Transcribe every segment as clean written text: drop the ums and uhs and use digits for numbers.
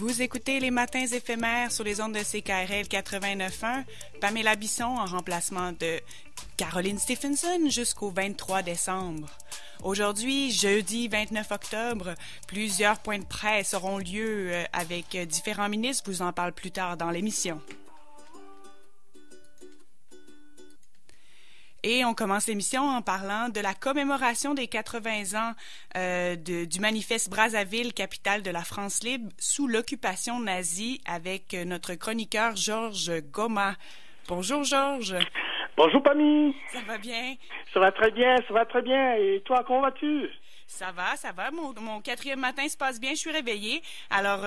Vous écoutez les matins éphémères sur les ondes de CKRL 89.1. Pamela Bisson en remplacement de Caroline Stephenson jusqu'au 23 décembre. Aujourd'hui, jeudi 29 octobre, plusieurs points de presse auront lieu avec différents ministres. Je vous en parle plus tard dans l'émission. Et on commence l'émission en parlant de la commémoration des 80 ans du manifeste Brazzaville, capitale de la France libre, sous l'occupation nazie, avec notre chroniqueur Georges Goma. Bonjour Georges. Bonjour Pammy. Ça va bien? Ça va très bien, ça va très bien. Et toi, comment vas-tu? Ça va. Mon quatrième matin se passe bien, je suis réveillée. Alors,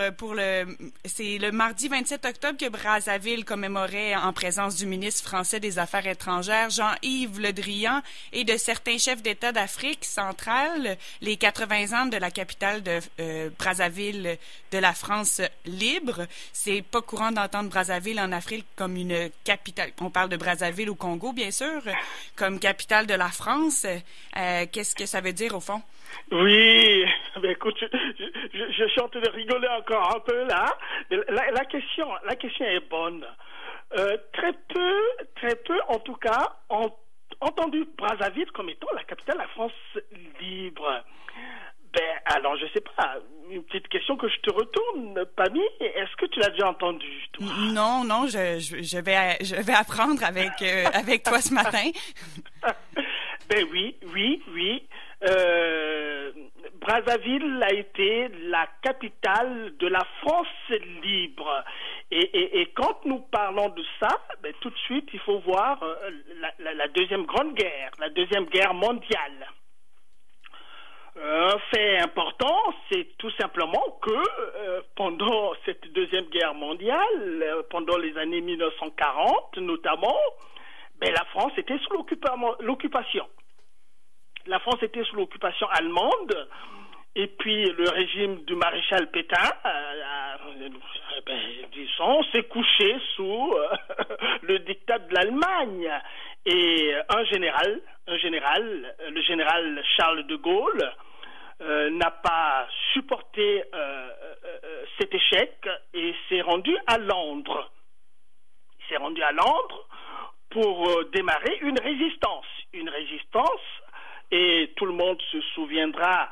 c'est le mardi 27 octobre que Brazzaville commémorait en présence du ministre français des Affaires étrangères, Jean-Yves Le Drian, et de certains chefs d'État d'Afrique centrale, les 80 ans de la capitale de Brazzaville de la France libre. C'est pas courant d'entendre Brazzaville en Afrique comme une capitale. On parle de Brazzaville au Congo, bien sûr, comme capitale de la France. Qu'est-ce que ça veut dire au fond? Oui, mais écoute, je suis en train de rigoler encore un peu là. Mais la question est bonne. Très peu, en tout cas, ont entendu Brazzaville comme étant la capitale de la France libre. Alors, je sais pas, une petite question que je te retourne, Pammy, est-ce que tu l'as déjà entendu, toi? Non, je vais apprendre avec toi ce matin. Oui. Brazzaville a été la capitale de la France libre. Et quand nous parlons de ça, tout de suite, il faut voir la Deuxième Grande Guerre, la Deuxième Guerre mondiale. Un fait important, c'est tout simplement que pendant cette Deuxième Guerre mondiale, pendant les années 1940 notamment, la France était sous l'occupation. La France était sous l'occupation allemande, et puis le régime du maréchal Pétain, disons, s'est couché sous le diktat de l'Allemagne. Et le général Charles de Gaulle, n'a pas supporté cet échec et s'est rendu à Londres. Il s'est rendu à Londres pour démarrer une résistance. Et tout le monde se souviendra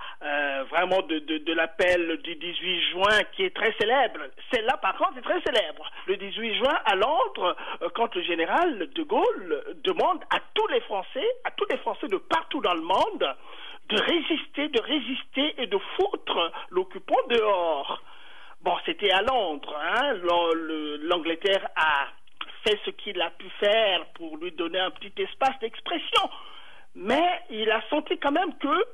vraiment de l'appel du 18 juin qui est très célèbre. Celle-là, par contre, est très célèbre. Le 18 juin, à Londres, quand le général de Gaulle demande à tous les Français de partout dans le monde, de résister et de foutre l'occupant dehors. Bon, c'était à Londres, hein. L'Angleterre a fait ce qu'il a pu faire pour lui donner un petit espace d'expression. Mais il a senti quand même que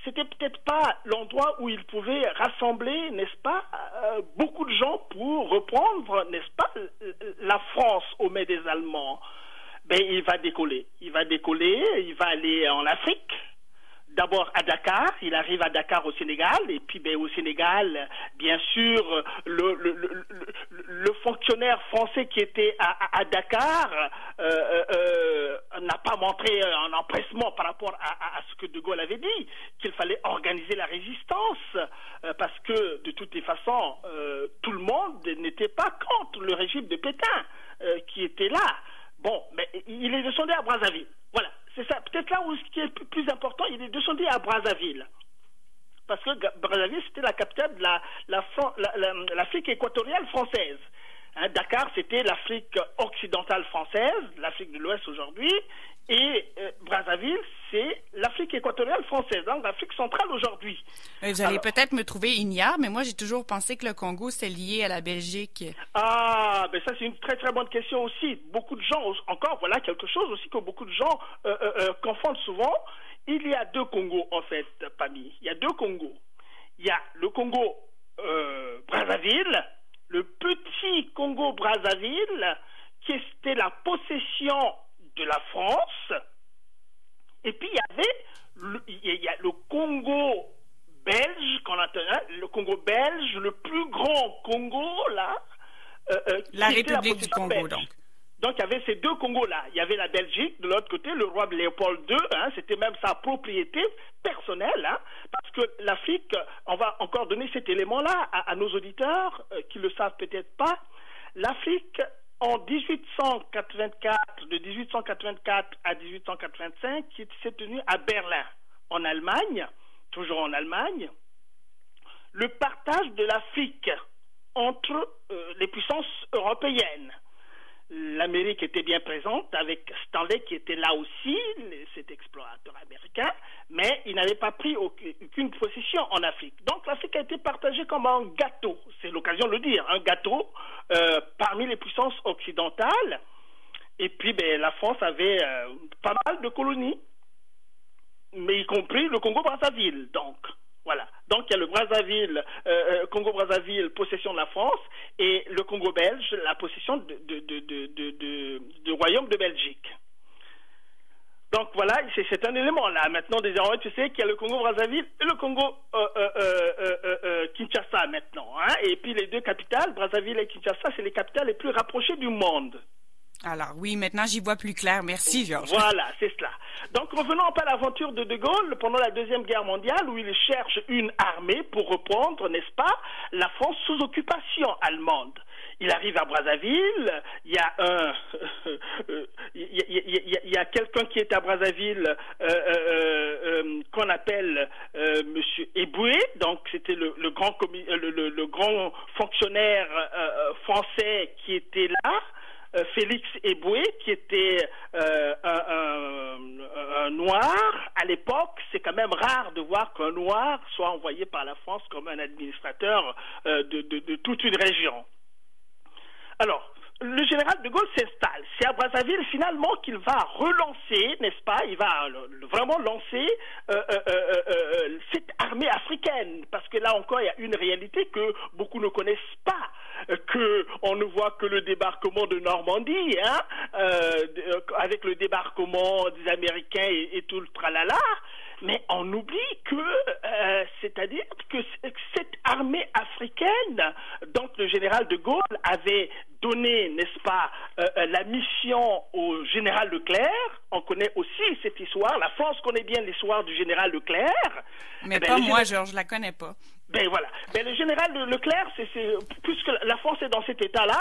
c'était peut-être pas l'endroit où il pouvait rassembler, n'est-ce pas, beaucoup de gens pour reprendre, n'est-ce pas, la France aux mains des Allemands. Il va décoller, il va aller en Afrique. D'abord à Dakar, il arrive à Dakar au Sénégal, et puis au Sénégal, bien sûr, le fonctionnaire français qui était à Dakar n'a pas montré un empressement par rapport à ce que De Gaulle avait dit, qu'il fallait organiser la résistance, parce que de toutes les façons, tout le monde n'était pas contre le régime de Pétain qui était là. Bon, mais il est descendu à Brazzaville, voilà. C'est ça, peut-être là où ce qui est le plus important, il est descendu à Brazzaville. Parce que Brazzaville, c'était la capitale de l'Afrique équatoriale française. Hein, Dakar, c'était l'Afrique occidentale française, l'Afrique de l'Ouest aujourd'hui, et Brazzaville, c'est l'Afrique équatoriale française, donc l'Afrique centrale aujourd'hui. Vous allez peut-être me trouver ignare, mais moi j'ai toujours pensé que le Congo c'était lié à la Belgique. Ah, ça c'est une très très bonne question aussi. Beaucoup de gens, encore voilà quelque chose aussi que beaucoup de gens confondent souvent. Il y a deux Congos en fait, Pammy. Il y a deux Congos. Il y a le Congo Brazzaville, le petit Congo Brazzaville, qui était la possession de la France, et puis il y a le Congo belge, le Congo belge, le plus grand Congo là, la République du Congo belge. Donc. Donc il y avait ces deux Congos-là. Il y avait la Belgique, de l'autre côté, le roi Léopold II, hein, c'était même sa propriété personnelle, hein, parce que l'Afrique, on va encore donner cet élément-là à nos auditeurs qui ne le savent peut-être pas. L'Afrique, en 1884, de 1884 à 1885, qui s'est tenue à Berlin, en Allemagne, toujours en Allemagne, le partage de l'Afrique entre les puissances européennes. L'Amérique était bien présente avec Stanley qui était là aussi, cet explorateur américain, mais il n'avait pas pris aucune possession en Afrique. Donc l'Afrique a été partagée comme un gâteau, c'est l'occasion de le dire, un gâteau parmi les puissances occidentales. Et puis la France avait pas mal de colonies, mais y compris le Congo-Brazzaville, donc. Voilà. Donc il y a le Brazzaville, Congo-Brazzaville, possession de la France, et le Congo belge, la possession du Royaume de Belgique. Donc voilà, c'est un élément là. Maintenant, désormais, tu sais qu'il y a le Congo-Brazzaville et le Congo-Kinshasa maintenant. Hein, et puis les deux capitales, Brazzaville et Kinshasa, c'est les capitales les plus rapprochées du monde. Alors oui, maintenant j'y vois plus clair. Merci, Georges. Voilà, c'est cela. Donc revenons un peu à l'aventure de De Gaulle pendant la Deuxième Guerre mondiale où il cherche une armée pour reprendre, n'est-ce pas, la France sous occupation allemande. Il arrive à Brazzaville, il y a quelqu'un qui est à Brazzaville qu'on appelle Monsieur Eboué, donc c'était le grand fonctionnaire français qui était là. Félix Eboué, qui était un noir à l'époque. C'est quand même rare de voir qu'un noir soit envoyé par la France comme un administrateur de toute une région. Alors, le général de Gaulle s'installe. C'est à Brazzaville finalement qu'il va relancer, n'est-ce pas? Il va vraiment lancer cette armée africaine, parce que là encore il y a une réalité que beaucoup ne connaissent pas. On ne voit que le débarquement de Normandie, hein, avec le débarquement des Américains et tout le tralala, mais on oublie que, c'est-à-dire que cette armée africaine, dont le général de Gaulle avait donné, n'est-ce pas, la mission au général Leclerc. On connaît aussi cette histoire. La France connaît bien l'histoire du général Leclerc. Mais pas moi, Georges, je la connais pas. Ben voilà. Ben le général Leclerc, puisque la France est dans cet état-là,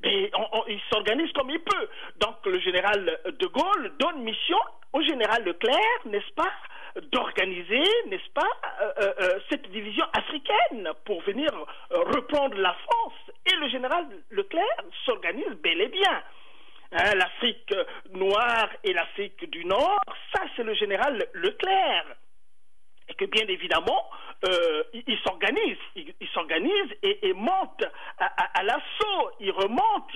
il s'organise comme il peut. Donc le général de Gaulle donne mission au général Leclerc, n'est-ce pas, d'organiser, n'est-ce pas, cette division africaine pour venir reprendre la France. Et le général Leclerc s'organise bel et bien. Hein, l'Afrique noire et l'Afrique du Nord, ça c'est le général Leclerc. Et que bien évidemment, il s'organise et monte à l'assaut, il remonte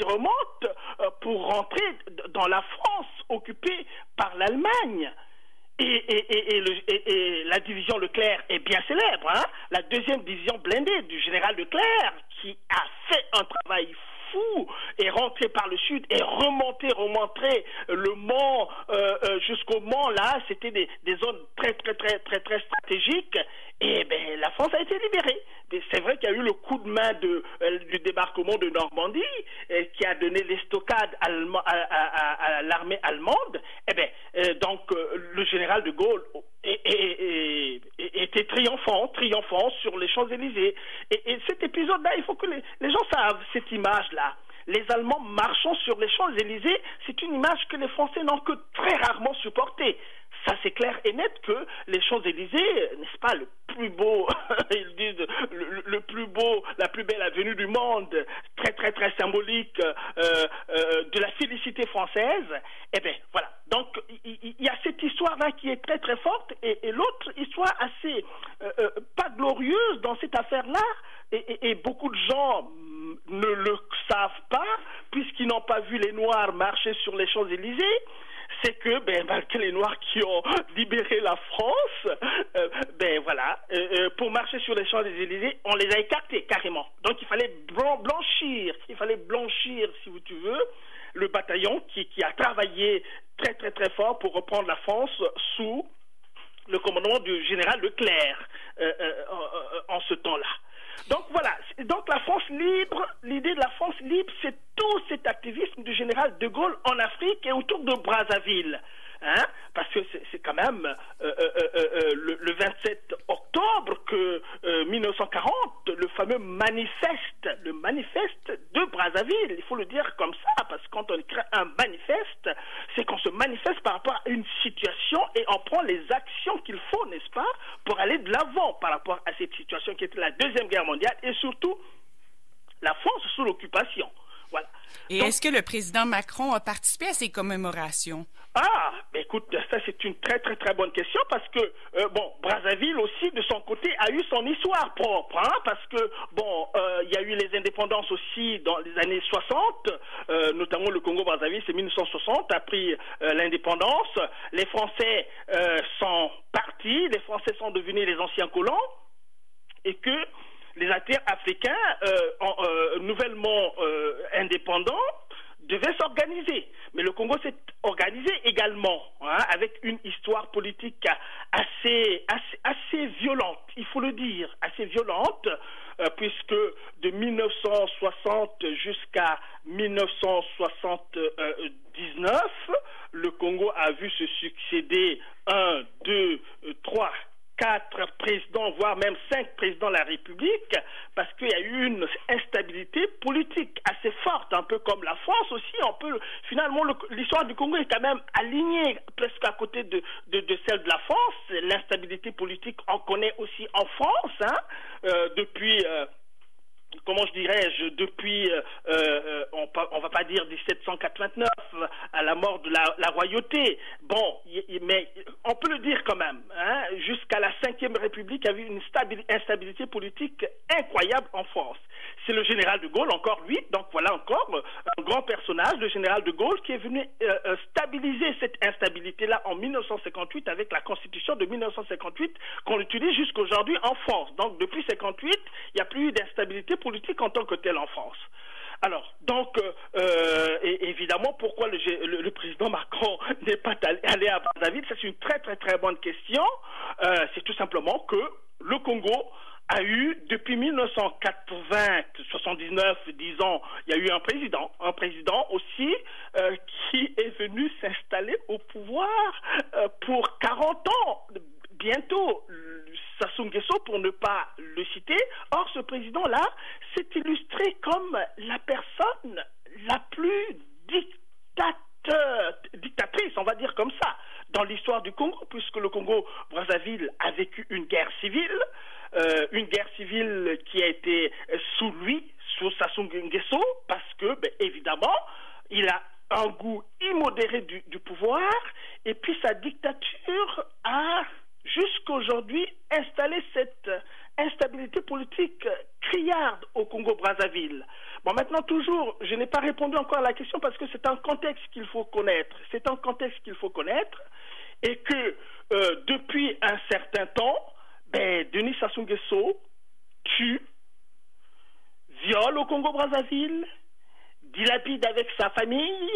pour rentrer dans la France occupée par l'Allemagne. Et la division Leclerc est bien célèbre, hein? La deuxième division blindée du général Leclerc qui a fait un travail fou est rentré par le sud et remonté le mont jusqu'au mont là, c'était des zones très stratégiques et la France a été libérée. C'est vrai qu'il y a eu le coup de main du débarquement de Normandie qui a donné l'estocade à l'armée allemande. Donc le général de Gaulle était triomphant sur les Champs-Élysées. Et cet épisode-là, il faut que les gens savent cette image-là. Les Allemands marchant sur les Champs-Élysées, c'est une image que les Français n'ont que très rarement supportée. Ça, c'est clair et net que les Champs-Élysées, n'est-ce pas, le plus beau, ils disent, le plus beau, la plus belle avenue du monde, très symbolique de la félicité française. Voilà. Donc, il y a cette histoire-là qui est très forte et l'autre histoire assez pas glorieuse dans cette affaire-là, et beaucoup de gens ne le savent pas, puisqu'ils n'ont pas vu les Noirs marcher sur les Champs-Élysées, c'est que, malgré les Noirs qui ont libéré la France, pour marcher sur les Champs-Élysées, on les a écartés carrément. Donc il fallait blanchir, si tu veux, le bataillon qui a travaillé très fort pour reprendre la France sous le commandement du général Leclerc en ce temps-là. Donc voilà, donc la France libre, l'idée de la France libre, c'est tout cet activisme du général de Gaulle en Afrique et autour de Brazzaville. Hein? Parce que c'est quand même le 27 octobre que 1940, le fameux manifeste, le manifeste de Brazzaville, il faut le dire comme ça, parce que quand on crée un manifeste, c'est qu'on se manifeste par rapport à une situation et on prend les actions qu'il faut, n'est-ce pas, pour aller de l'avant par rapport à cette situation qui était la Deuxième Guerre mondiale et surtout la France sous l'occupation. Voilà. Et donc, est-ce que le président Macron a participé à ces commémorations? Ah, ben écoute, ça c'est une très très très bonne question parce que, Brazzaville aussi de son côté a eu son histoire propre, hein, parce que, il y a eu les indépendances aussi dans les années 60, notamment le Congo-Brazzaville, c'est 1960, a pris l'indépendance, les Français sont partis, les Français sont devenus les anciens colons, et que les acteurs africains nouvellement indépendants devaient s'organiser. Mais le Congo s'est organisé également, hein, avec une histoire politique assez violente, il faut le dire, assez violente, puisque de 1960 jusqu'à 1979, le Congo a vu se succéder 1, 2, 3, 4 présidents, voire même 5 présidents de la République, parce qu'il y a eu une instabilité politique assez forte, un peu comme la France aussi. Finalement, l'histoire du Congo est quand même alignée presque à côté de celle de la France. L'instabilité politique, on connaît aussi en France, hein, depuis... comment je dirais-je, depuis, on va pas dire 1789, à la mort de la royauté. Bon, mais on peut le dire quand même, hein, jusqu'à la Ve République, il y avait une instabilité politique incroyable en France. C'est le général de Gaulle, encore lui, donc voilà encore un grand personnage, le général de Gaulle, qui est venu stabiliser cette instabilité-là en 1958 avec la Constitution de 1958 qu'on utilise jusqu'aujourd'hui en France. Donc depuis 1958, il n'y a plus eu d'instabilité politique en tant que telle en France. Alors, donc, et évidemment, pourquoi le président Macron n'est pas allé à Brazzaville? Ça, c'est une très, très, très bonne question. C'est tout simplement que le Congo a eu, depuis 1980-79, disons, il y a eu un président aussi, qui est venu s'installer au pouvoir pour 40 ans, bientôt, Sassou Nguesso, pour ne pas le citer. Or, ce président-là s'est illustré comme la personne la plus dictatrice, on va dire comme ça, dans l'histoire du Congo, puisque le Congo-Brazzaville a vécu une guerre civile qui a été sous lui, sous Sassou Nguesso, parce que, évidemment, il a un goût immodéré du pouvoir, et puis sa dictature a jusqu'aujourd'hui installé cette instabilité politique criarde au Congo-Brazzaville. Bon, maintenant, toujours, je n'ai pas répondu encore à la question parce que c'est un contexte qu'il faut connaître. Et que depuis un certain temps, Denis Sassou Nguesso tue, viole au Congo-Brazzaville, dilapide avec sa famille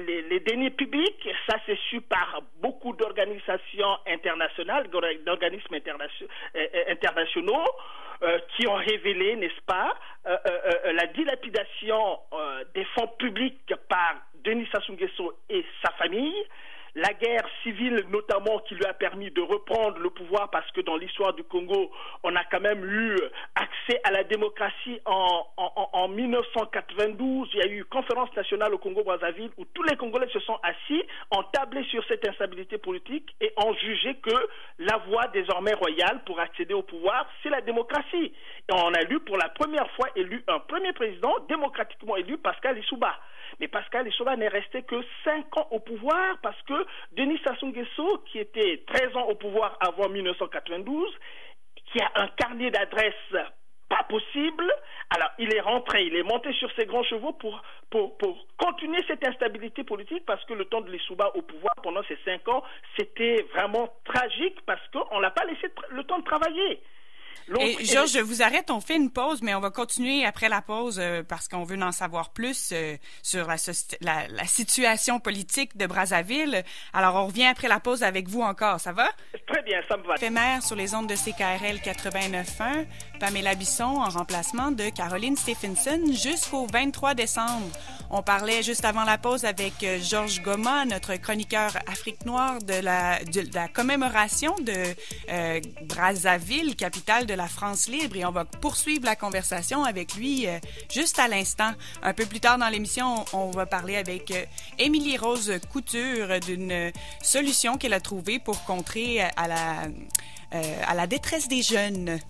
les deniers publics. Ça, c'est su par beaucoup d'organisations internationales, d'organismes internationaux qui ont révélé, n'est-ce pas, la dilapidation des fonds publics par Denis Sassou Nguesso et sa famille. La guerre civile, notamment, qui lui a permis de reprendre le pouvoir, parce que dans l'histoire du Congo, on a quand même eu accès à la démocratie en 1992. Il y a eu une conférence nationale au Congo-Brazzaville où tous les Congolais se sont assis, ont tablé sur cette instabilité politique et ont jugé que la voie désormais royale pour accéder au pouvoir, c'est la démocratie. Et on a pour la première fois élu un premier président démocratiquement élu, Pascal Lissouba. Mais Pascal Lissouba n'est resté que 5 ans au pouvoir parce que Denis Sassou Nguesso, qui était 13 ans au pouvoir avant 1992, qui a un carnet d'adresses pas possible, alors il est rentré, il est monté sur ses grands chevaux pour continuer cette instabilité politique, parce que le temps de Lissouba au pouvoir pendant ces 5 ans, c'était vraiment tragique parce qu'on l'a pas laissé le temps de travailler. Et Georges, je vous arrête, on fait une pause, mais on va continuer après la pause parce qu'on veut en savoir plus sur la situation politique de Brazzaville. Alors, on revient après la pause avec vous encore, ça va? Très bien, ça me va. Éphémère sur les ondes de CKRL 89.1, Pamela Bisson en remplacement de Caroline Stephenson jusqu'au 23 décembre. On parlait juste avant la pause avec Georges Goma, notre chroniqueur Afrique noire de la commémoration de Brazzaville, capitale de la France libre. Et on va poursuivre la conversation avec lui juste à l'instant. Un peu plus tard dans l'émission, on va parler avec Émilie Rose Couture d'une solution qu'elle a trouvée pour contrer à la détresse des jeunes.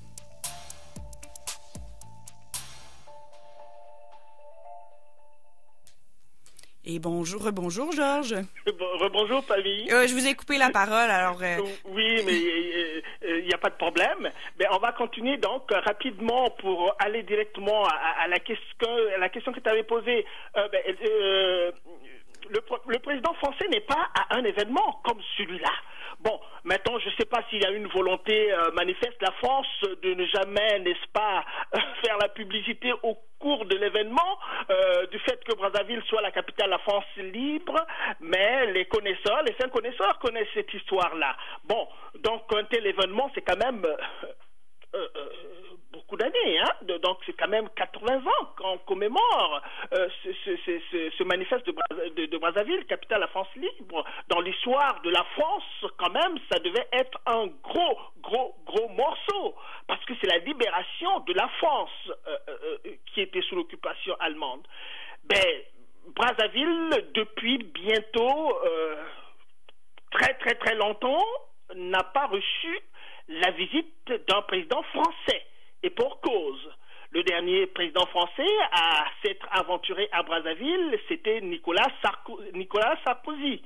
Et rebonjour Georges. Rebonjour Pamie. Je vous ai coupé la parole, alors... Oui, mais il n'y a pas de problème. Mais on va continuer donc rapidement pour aller directement à la question que tu avais posée. Le président français n'est pas à un événement comme celui-là. Bon, maintenant, je ne sais pas s'il y a une volonté manifeste de la France de ne jamais, n'est-ce pas, faire la publicité au cours de l'événement du fait que Brazzaville soit la capitale de la France libre, mais les fins connaisseurs connaissent cette histoire-là. Bon, donc un tel événement, c'est quand même... beaucoup d'années, hein? Donc c'est quand même 80 ans qu'on commémore ce manifeste de Brazzaville, capitale de la France libre. Dans l'histoire de la France, quand même, ça devait être un gros morceau, parce que c'est la libération de la France qui était sous l'occupation allemande. Brazzaville, depuis bientôt très longtemps, n'a pas reçu la visite d'un président français. Et pour cause, le dernier président français à s'être aventuré à Brazzaville, c'était Nicolas Sarkozy.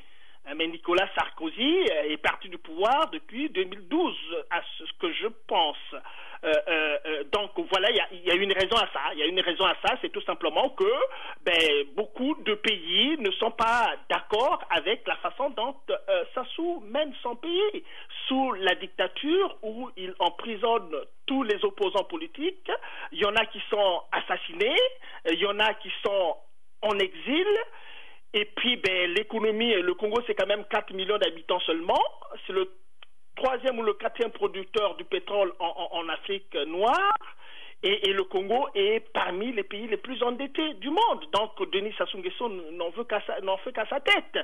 Mais Nicolas Sarkozy est parti du pouvoir depuis 2012, à ce que je pense. Donc voilà, il y a une raison à ça. Il y a une raison à ça, c'est tout simplement que beaucoup de pays ne sont pas d'accord avec la façon dont Sassou mène son pays sous la dictature où il emprisonne tous les opposants politiques. Il y en a qui sont assassinés, il y en a qui sont en exil. Et puis, l'économie, le Congo, c'est quand même 4 millions d'habitants seulement. C'est le 3e ou le 4e producteur du pétrole en Afrique noire. Et le Congo est parmi les pays les plus endettés du monde. Donc, Denis Sassou Nguesso n'en fait qu'à sa tête.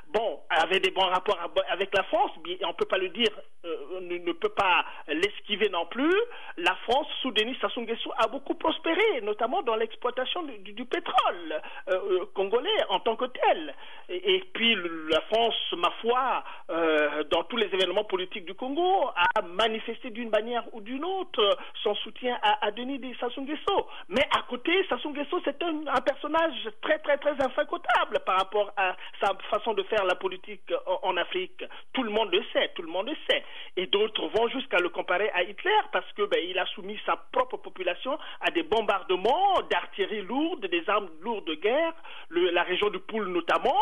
Bon, avait des bons rapports avec la France, on ne peut pas le dire, ne peut pas l'esquiver non plus. La France, sous Denis Sassou Nguesso, a beaucoup prospéré, notamment dans l'exploitation du pétrole congolais en tant que tel. Et puis, la France, ma foi, dans tous les événements politiques du Congo, a manifesté d'une manière ou d'une autre son soutien à Denis Sassou Nguesso. Mais à côté, Sassou Nguesso, c'est un personnage très infréquentable par rapport à sa façon de faire la politique en Afrique. Tout le monde le sait. Et d'autres vont jusqu'à le comparer à Hitler parce que il a soumis sa propre population à des bombardements d'artillerie lourde, des armes lourdes de guerre, la région du Poul notamment.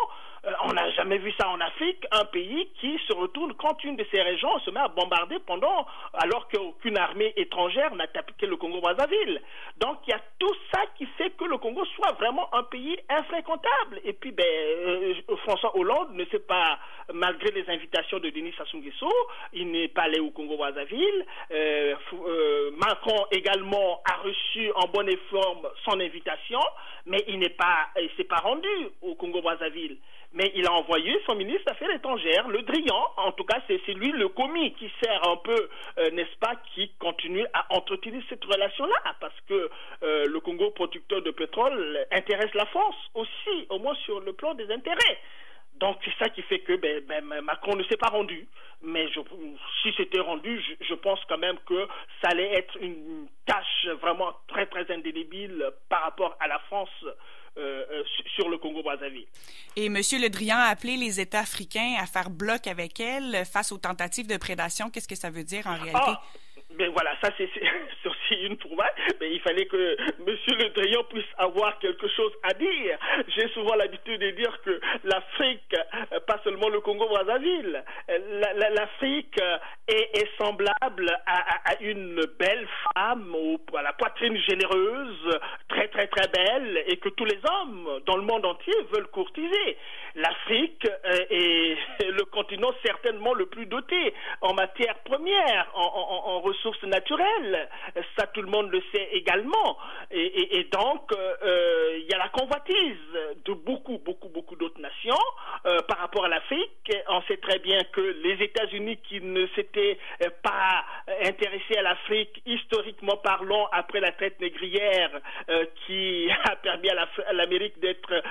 On n'a jamais vu ça en Afrique, un pays qui se retourne quand une de ces régions se met à bombarder alors qu'aucune armée étrangère n'a attaqué le Congo-Brazzaville. Donc il y a tout ça qui fait que le Congo soit vraiment un pays infréquentable. Et puis François Hollande ne sait pas, malgré les invitations de Denis Sassou Nguesso, il n'est pas allé au Congo-Brazzaville. Macron également a reçu en bonne et forme son invitation, mais il s'est pas rendu au Congo-Brazzaville. Mais il a envoyé son ministre des Affaires étrangères, Le Drian. En tout cas, c'est lui le commis qui sert un peu, n'est-ce pas, qui continue à entretenir cette relation-là, parce que le Congo, producteur de pétrole, intéresse la France aussi, au moins sur le plan des intérêts. Donc c'est ça qui fait que Macron ne s'est pas rendu. Mais si c'était rendu, je pense quand même que ça allait être une tâche vraiment très indélébile par rapport à la France sur le Congo-Brazzaville. Et M. Le Drian a appelé les États africains à faire bloc avec elle face aux tentatives de prédation. Qu'est-ce que ça veut dire en réalité? Mais voilà, ça c'est aussi une trouvaille. Mais il fallait que M. Le Drian puisse avoir quelque chose à dire. J'ai souvent l'habitude de dire que l'Afrique, pas seulement le Congo-Brazzaville. L'Afrique est semblable à une belle femme à la poitrine généreuse, très très très belle, et que tous les hommes dans le monde entier veulent courtiser. L'Afrique est le continent certainement le plus doté en matières premières, en ressources naturelles. Ça, tout le monde le sait également. Et donc, il y a la convoitise de beaucoup d'autres nations par rapport à l'Afrique. On sait très bien que les États-Unis, qui ne s'étaient pas intéressés à l'Afrique historiquement parlant après la traite négrière, qui a permis à l'Amérique d'être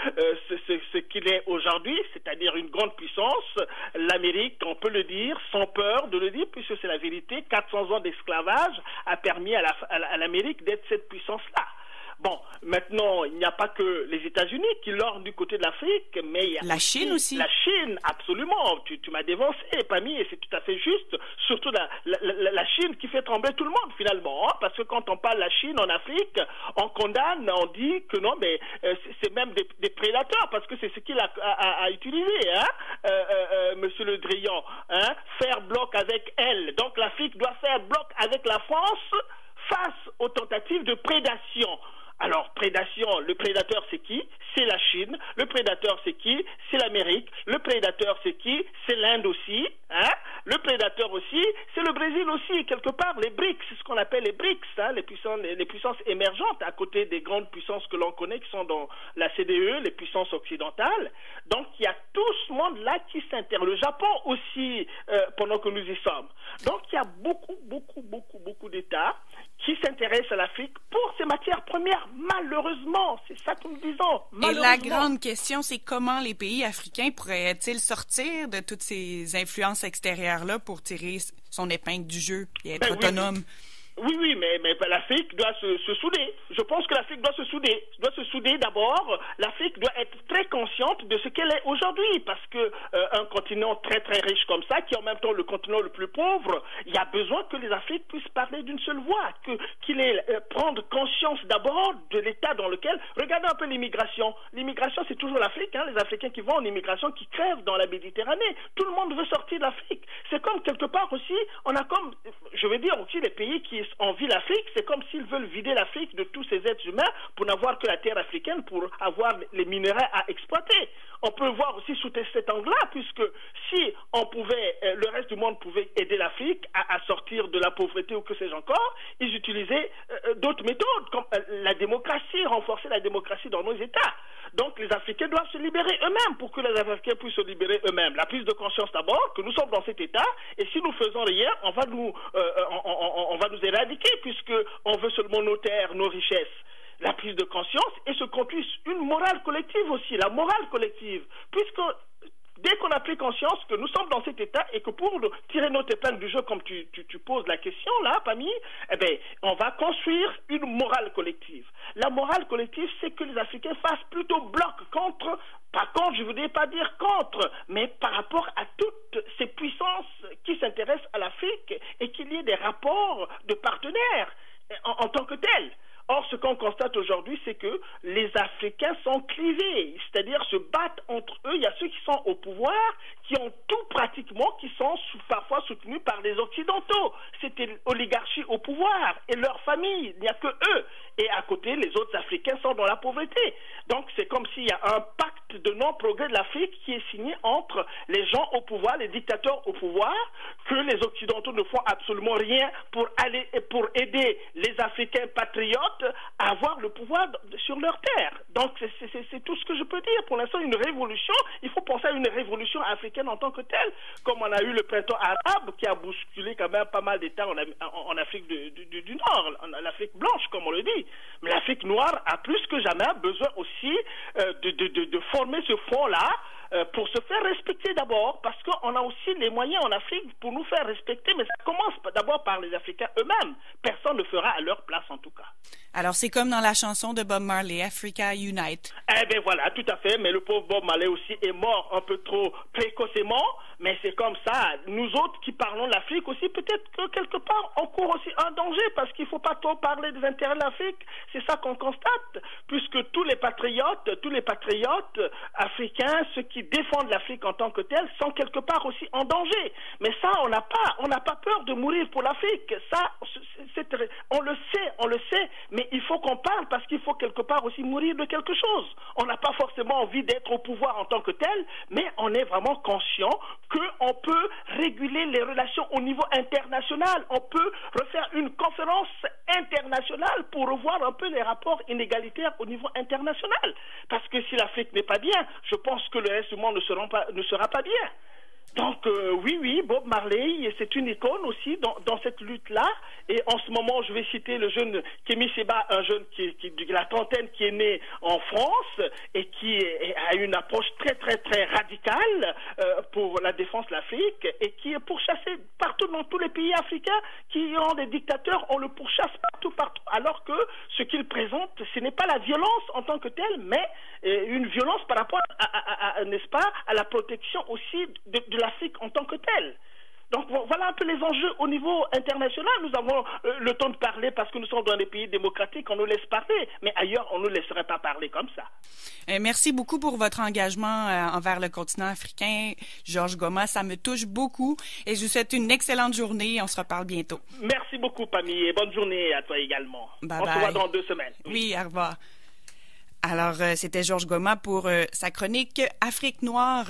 ce qu'il est aujourd'hui, c'est-à-dire une grande puissance. L'Amérique, on peut le dire sans peur de le dire, puisque c'est la vérité, 400 ans d'esclavage a permis à l'Amérique d'être cette puissance-là. Bon, maintenant, il n'y a pas que les États-Unis qui lorgnent du côté de l'Afrique, mais il y a la Chine aussi. La Chine, absolument. Tu m'as dévancé, Pammy, et c'est tout à fait juste. Surtout la Chine qui fait trembler tout le monde, finalement. Hein, parce que quand on parle de la Chine en Afrique, on condamne, on dit que non, mais c'est même des prédateurs, parce que c'est ce qu'il a utilisé, hein, Monsieur Le Drian. Hein, faire bloc avec elle. Donc l'Afrique doit faire bloc avec la France face aux tentatives de prédation. Alors, prédation, le prédateur c'est qui? C'est la Chine. Le prédateur c'est qui? C'est l'Amérique. Le prédateur c'est qui? C'est l'Inde aussi. Hein? Le prédateur aussi, c'est le Brésil aussi, quelque part. Les BRICS, c'est ce qu'on appelle les BRICS, hein, les puissances émergentes à côté des grandes puissances que l'on connaît, qui sont dans la CDE, les puissances occidentales. Donc, il y a tout ce monde-là qui s'intéresse. Le Japon aussi, pendant que nous y sommes. Donc, il y a beaucoup d'États qui s'intéressent à l'Afrique pour ses matières premières, malheureusement. C'est ça que nous disons, malheureusement. Et la grande question, c'est comment les pays africains pourraient-ils sortir de toutes ces influences extérieures-là pour tirer son épingle du jeu et être autonome? Oui, mais l'Afrique doit se souder. Je pense que l'Afrique doit se souder. D'abord. L'Afrique doit être très consciente de ce qu'elle est aujourd'hui, parce que un continent très très riche comme ça, qui est en même temps le continent le plus pauvre, il y a besoin que les Afriques puissent parler d'une seule voix, qu'il ait prendre conscience d'abord de l'état dans lequel. Regardez un peu l'immigration. L'immigration, c'est toujours l'Afrique, hein, les Africains qui vont en immigration, qui crèvent dans la Méditerranée. Tout le monde veut sortir d'Afrique. C'est comme quelque part aussi, on a comme, je veux dire aussi, les pays qui envient l'Afrique, c'est comme s'ils veulent vider l'Afrique de tous ces êtres humains pour n'avoir que la terre africaine, pour avoir les minéraux à exploiter. On peut voir aussi sous cet angle-là, puisque si on pouvait, le reste du monde pouvait aider l'Afrique à sortir de la pauvreté ou que sais-je encore, ils utilisaient d'autres méthodes, comme la démocratie, renforcer la démocratie dans nos États. Donc les Africains doivent se libérer eux-mêmes pour que les Africains puissent se libérer eux-mêmes. La prise de conscience d'abord, que nous sommes dans cet état, et si nous faisons rien, on va nous éradiquer, puisque on veut seulement nos terres, nos richesses. La prise de conscience, et se construit une morale collective aussi, la morale collective, puisque dès qu'on a pris conscience que nous sommes dans cet état et que pour tirer notre épingle du jeu, comme tu poses la question là, Pammy, eh bien, on va construire une morale collective. La morale collective, c'est que les Africains fassent plutôt bloc contre, par contre, je ne voudrais pas dire contre, mais par rapport à toutes ces puissances qui s'intéressent à l'Afrique et qu'il y ait des rapports de partenaires en tant que tels. Or, ce qu'on constate aujourd'hui, c'est que les Africains sont clivés, c'est-à-dire se battent entre eux. Il y a ceux qui sont au pouvoir, qui ont tout pratiquement, qui sont parfois soutenus par les Occidentaux. C'était l'oligarchie au pouvoir et leur famille, il n'y a que eux. Et à côté, les autres Africains sont dans la pauvreté. Donc, c'est comme s'il y a un pacte de non-progrès de l'Afrique qui est signé entre les gens au pouvoir, les dictateurs au pouvoir, que les Occidentaux ne font absolument rien pour aider les Africains patriotes à avoir le pouvoir sur leur terre. Donc c'est tout ce que je peux dire. Pour l'instant, une révolution, il faut penser à une révolution africaine en tant que telle, comme on a eu le printemps arabe qui a bousculé quand même pas mal d'États en Afrique du Nord, en Afrique blanche comme on le dit. Mais l'Afrique noire a plus que jamais besoin aussi de former ce front-là pour se faire respecter d'abord, parce qu'on a aussi les moyens en Afrique pour nous faire respecter, mais ça commence d'abord par les Africains eux-mêmes. Personne ne fera à leur place en tout cas. Alors, c'est comme dans la chanson de Bob Marley, Africa Unite. Eh bien voilà, tout à fait, mais le pauvre Bob Marley aussi est mort un peu trop précocement, mais c'est comme ça. Nous autres qui parlons de l'Afrique aussi, peut-être que quelque part, on court aussi un danger, parce qu'il ne faut pas trop parler des intérêts de l'Afrique. C'est ça qu'on constate, puisque tous les patriotes africains, ceux qui défendent l'Afrique en tant que telle, sont quelque part aussi en danger. Mais ça, on n'a pas peur de mourir pour l'Afrique. Ça, on le sait, mais il faut qu'on parle parce qu'il faut quelque part aussi mourir de quelque chose. On n'a pas forcément envie d'être au pouvoir en tant que tel, mais on est vraiment conscient qu'on peut réguler les relations au niveau international. On peut refaire une conférence internationale pour revoir un peu les rapports inégalitaires au niveau international. Parce que si l'Afrique n'est pas bien, je pense que le reste du monde ne sera pas bien. Donc oui, Bob Marley, c'est une icône aussi dans cette lutte-là. Et en ce moment, je vais citer le jeune Kémy Séba, un jeune qui de la trentaine, qui est né en France et qui a une approche très radicale pour la défense de l'Afrique et qui est pourchassé partout dans tous les pays africains qui ont des dictateurs, on le pourchasse partout. Alors que ce qu'il présente, ce n'est pas la violence en tant que telle, mais une violence par rapport n'est-ce pas, à la protection aussi de l'Afrique en tant que telle. Donc voilà un peu les enjeux au niveau international. Nous avons le temps de parler parce que nous sommes dans des pays démocratiques, on nous laisse parler, mais ailleurs on ne nous laisserait pas parler comme ça. Merci beaucoup pour votre engagement envers le continent africain, Georges Goma. Ça me touche beaucoup et je vous souhaite une excellente journée. On se reparle bientôt. Merci beaucoup, Pammy, et bonne journée à toi également. Bye on bye. se voit dans 2 semaines. Oui, au revoir. Alors, c'était Georges Goma pour sa chronique Afrique noire.